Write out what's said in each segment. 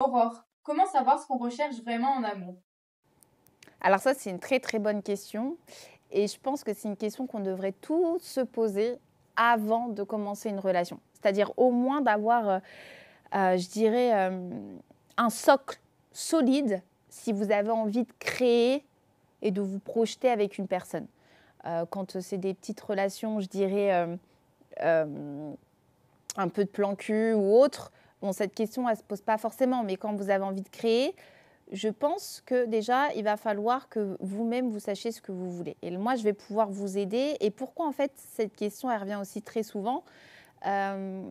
Aurore, comment savoir ce qu'on recherche vraiment en amour? Alors ça, c'est une très très bonne question et je pense que c'est une question qu'on devrait tous se poser avant de commencer une relation. C'est-à-dire au moins d'avoir, je dirais, un socle solide si vous avez envie de créer et de vous projeter avec une personne. Quand c'est des petites relations, je dirais, un peu de plan cul ou autre, bon, cette question, elle ne se pose pas forcément, mais quand vous avez envie de créer, je pense que déjà, il va falloir que vous-même, vous sachiez ce que vous voulez. Et moi, je vais pouvoir vous aider. Et pourquoi, en fait, cette question, elle revient aussi très souvent. Euh,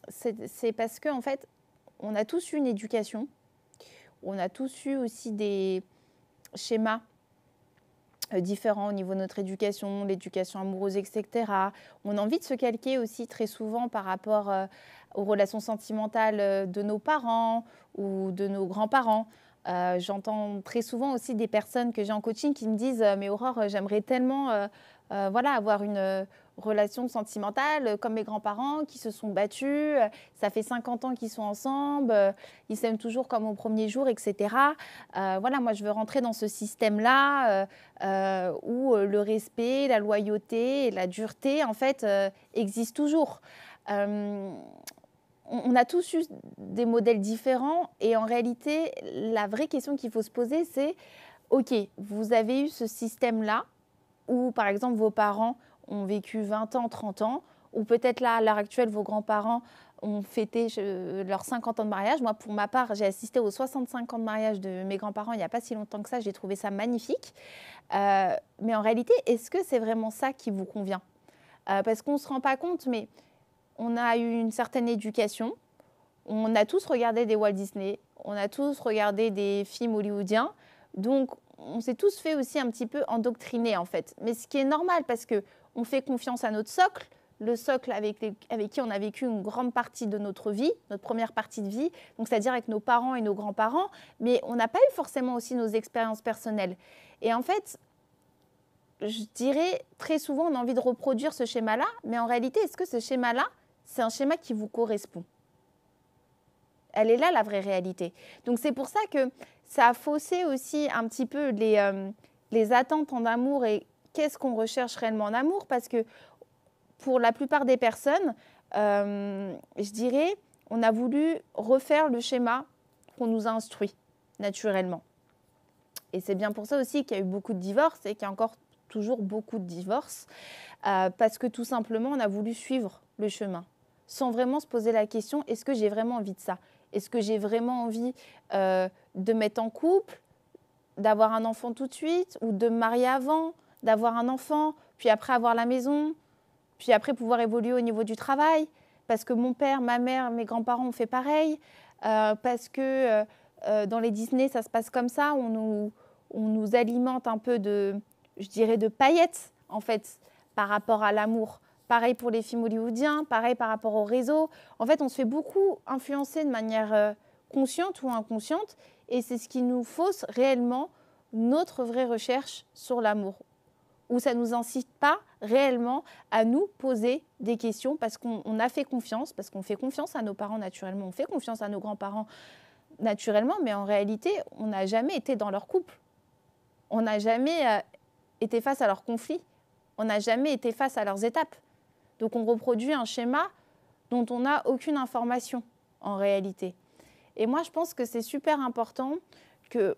c'est parce qu'en fait, on a tous eu une éducation, on a tous eu aussi des schémas différents au niveau de notre éducation, l'éducation amoureuse, etc. On a envie de se calquer aussi très souvent par rapport aux relations sentimentales de nos parents ou de nos grands-parents. J'entends très souvent aussi des personnes que j'ai en coaching qui me disent mais Aurore, j'aimerais tellement voilà, avoir une relation sentimentale comme mes grands-parents qui se sont battus, ça fait 50 ans qu'ils sont ensemble, ils s'aiment toujours comme au premier jour, etc. Voilà, moi je veux rentrer dans ce système-là où le respect, la loyauté et la dureté en fait existent toujours. Euh, on a tous eu des modèles différents et en réalité, la vraie question qu'il faut se poser, c'est ok, vous avez eu ce système-là où, par exemple, vos parents ont vécu 20 ans, 30 ans, ou peut-être là, à l'heure actuelle, vos grands-parents ont fêté leurs 50 ans de mariage. Moi, pour ma part, j'ai assisté aux 65 ans de mariage de mes grands-parents il n'y a pas si longtemps que ça. J'ai trouvé ça magnifique. Mais en réalité, est-ce que c'est vraiment ça qui vous convient? Parce qu'on ne se rend pas compte, mais on a eu une certaine éducation. On a tous regardé des Walt Disney, on a tous regardé des films hollywoodiens. Donc, on s'est tous fait aussi un petit peu endoctriner en fait. Mais ce qui est normal parce qu'on fait confiance à notre socle, le socle avec qui on a vécu une grande partie de notre vie, notre première partie de vie, donc c'est-à-dire avec nos parents et nos grands-parents, mais on n'a pas eu forcément aussi nos expériences personnelles. Et en fait, je dirais très souvent on a envie de reproduire ce schéma-là, mais en réalité, est-ce que ce schéma-là, c'est un schéma qui vous correspond? Elle est là la vraie réalité. Donc c'est pour ça que ça a faussé aussi un petit peu les attentes en amour et qu'est-ce qu'on recherche réellement en amour. Parce que pour la plupart des personnes, je dirais, on a voulu refaire le schéma qu'on nous a instruit naturellement. Et c'est bien pour ça aussi qu'il y a eu beaucoup de divorces et qu'il y a encore toujours beaucoup de divorces. Parce que tout simplement, on a voulu suivre le chemin sans vraiment se poser la question, est-ce que j'ai vraiment envie de ça? Est-ce que j'ai vraiment envie de mettre en couple, d'avoir un enfant tout de suite, ou de me marier avant, d'avoir un enfant, puis après avoir la maison, puis après pouvoir évoluer au niveau du travail? Parce que mon père, ma mère, mes grands-parents ont fait pareil, parce que dans les Disney, ça se passe comme ça, on nous alimente un peu de, je dirais, de paillettes, en fait, par rapport à l'amour. Pareil pour les films hollywoodiens, pareil par rapport au réseau. En fait, on se fait beaucoup influencer de manière consciente ou inconsciente, et c'est ce qui nous fausse réellement notre vraie recherche sur l'amour, où ça ne nous incite pas réellement à nous poser des questions parce qu'on a fait confiance, parce qu'on fait confiance à nos parents naturellement, on fait confiance à nos grands-parents naturellement, mais en réalité, on n'a jamais été dans leur couple. On n'a jamais été face à leurs conflits. On n'a jamais été face à leurs étapes. Donc on reproduit un schéma dont on n'a aucune information en réalité. Et moi, je pense que c'est super important que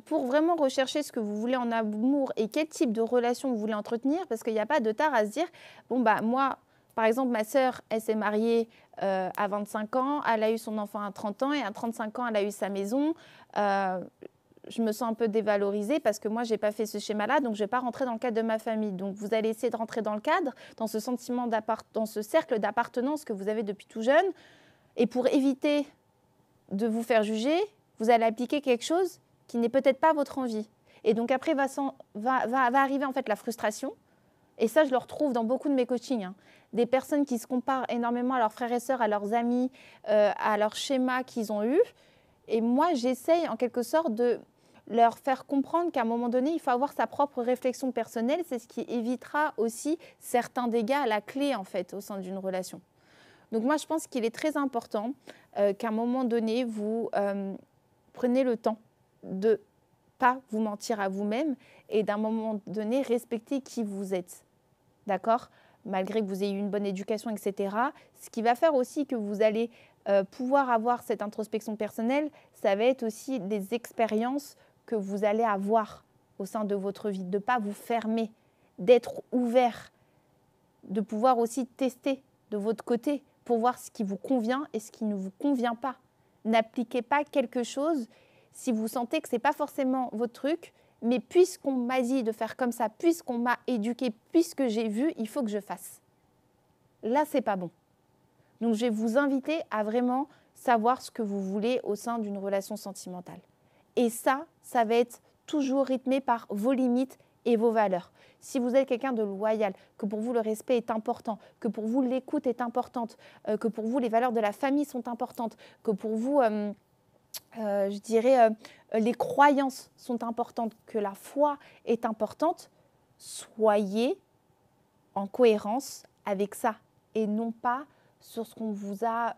pour vraiment rechercher ce que vous voulez en amour et quel type de relation vous voulez entretenir, parce qu'il n'y a pas de tard à se dire, bon bah moi, par exemple, ma sœur, elle s'est mariée à 25 ans, elle a eu son enfant à 30 ans et à 35 ans, elle a eu sa maison. Je me sens un peu dévalorisée parce que moi, je n'ai pas fait ce schéma-là, donc je ne vais pas rentrer dans le cadre de ma famille. Donc vous allez essayer de rentrer dans le cadre, dans ce sentiment dans ce cercle d'appartenance que vous avez depuis tout jeune. Et pour éviter de vous faire juger, vous allez appliquer quelque chose qui n'est peut-être pas votre envie. Et donc après va arriver en fait la frustration. Et ça, je le retrouve dans beaucoup de mes coachings. Hein. Des personnes qui se comparent énormément à leurs frères et sœurs, à leurs amis, à leurs schémas qu'ils ont eus. Et moi, j'essaye en quelque sorte de leur faire comprendre qu'à un moment donné, il faut avoir sa propre réflexion personnelle. C'est ce qui évitera aussi certains dégâts à la clé, en fait, au sein d'une relation. Donc moi, je pense qu'il est très important qu'à un moment donné, vous prenez le temps de pas vous mentir à vous-même et d'un moment donné, respecter qui vous êtes. D'accord? Malgré que vous ayez eu une bonne éducation, etc. Ce qui va faire aussi que vous allez pouvoir avoir cette introspection personnelle, ça va être aussi des expériences que vous allez avoir au sein de votre vie, de ne pas vous fermer, d'être ouvert, de pouvoir aussi tester de votre côté pour voir ce qui vous convient et ce qui ne vous convient pas. N'appliquez pas quelque chose si vous sentez que ce n'est pas forcément votre truc, mais puisqu'on m'a dit de faire comme ça, puisqu'on m'a éduqué, puisque j'ai vu, il faut que je fasse. Là, ce n'est pas bon. Donc, je vais vous inviter à vraiment savoir ce que vous voulez au sein d'une relation sentimentale. Et ça va être toujours rythmé par vos limites et vos valeurs. Si vous êtes quelqu'un de loyal, que pour vous le respect est important, que pour vous l'écoute est importante, que pour vous les valeurs de la famille sont importantes, que pour vous, je dirais, les croyances sont importantes, que la foi est importante, soyez en cohérence avec ça et non pas sur ce qu'on vous a,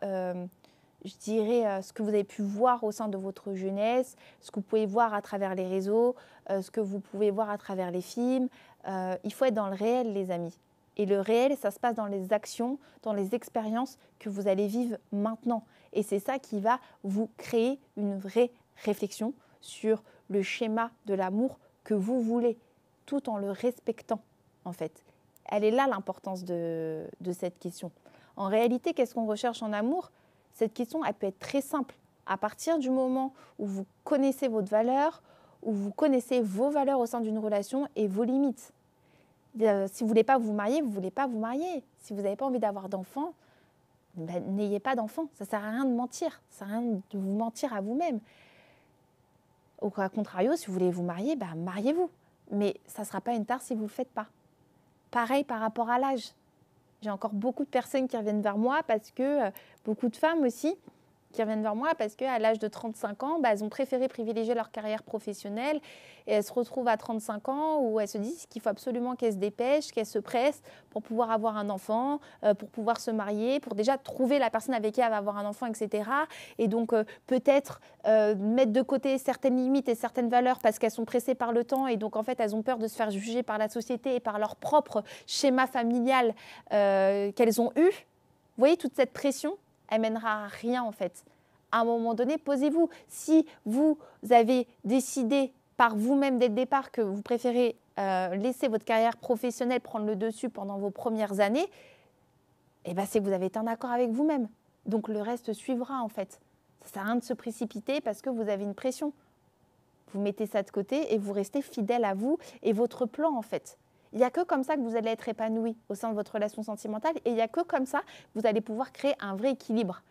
je dirais, ce que vous avez pu voir au sein de votre jeunesse, ce que vous pouvez voir à travers les réseaux, ce que vous pouvez voir à travers les films. Il faut être dans le réel, les amis. Et le réel, ça se passe dans les actions, dans les expériences que vous allez vivre maintenant. Et c'est ça qui va vous créer une vraie réflexion sur le schéma de l'amour que vous voulez, tout en le respectant, en fait. Elle est là l'importance de cette question. En réalité, qu'est-ce qu'on recherche en amour? Cette question, elle peut être très simple. À partir du moment où vous connaissez votre valeur, où vous connaissez vos valeurs au sein d'une relation et vos limites. Si vous ne voulez pas vous marier, vous ne voulez pas vous marier. Si vous n'avez pas envie d'avoir d'enfants, ben, n'ayez pas d'enfants. Ça ne sert à rien de mentir. Ça ne sert à rien de vous mentir à vous-même. Au contrario, si vous voulez vous marier, ben, mariez-vous. Mais ça ne sera pas une tare si vous ne le faites pas. Pareil par rapport à l'âge. J'ai encore beaucoup de personnes qui reviennent vers moi parce que, beaucoup de femmes aussi, qui reviennent vers moi parce qu'à l'âge de 35 ans, elles ont préféré privilégier leur carrière professionnelle et elles se retrouvent à 35 ans où elles se disent qu'il faut absolument qu'elles se dépêchent, qu'elles se pressent pour pouvoir avoir un enfant, pour pouvoir se marier, pour déjà trouver la personne avec qui elle va avoir un enfant, etc. Et donc peut-être mettre de côté certaines limites et certaines valeurs parce qu'elles sont pressées par le temps et donc en fait elles ont peur de se faire juger par la société et par leur propre schéma familial qu'elles ont eu. Vous voyez toute cette pression? Elle mènera à rien en fait. À un moment donné, posez-vous. Si vous avez décidé par vous-même dès le départ que vous préférez laisser votre carrière professionnelle prendre le dessus pendant vos premières années, eh ben, c'est que vous avez été en accord avec vous-même. Donc le reste suivra en fait. Ça ne sert à rien de se précipiter parce que vous avez une pression. Vous mettez ça de côté et vous restez fidèle à vous et votre plan en fait. Il n'y a que comme ça que vous allez être épanoui au sein de votre relation sentimentale et il n'y a que comme ça que vous allez pouvoir créer un vrai équilibre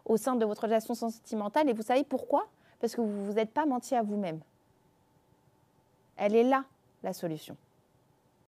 au sein de votre relation sentimentale. Et vous savez pourquoi? Parce que vous ne vous êtes pas menti à vous-même. Elle est là, la solution.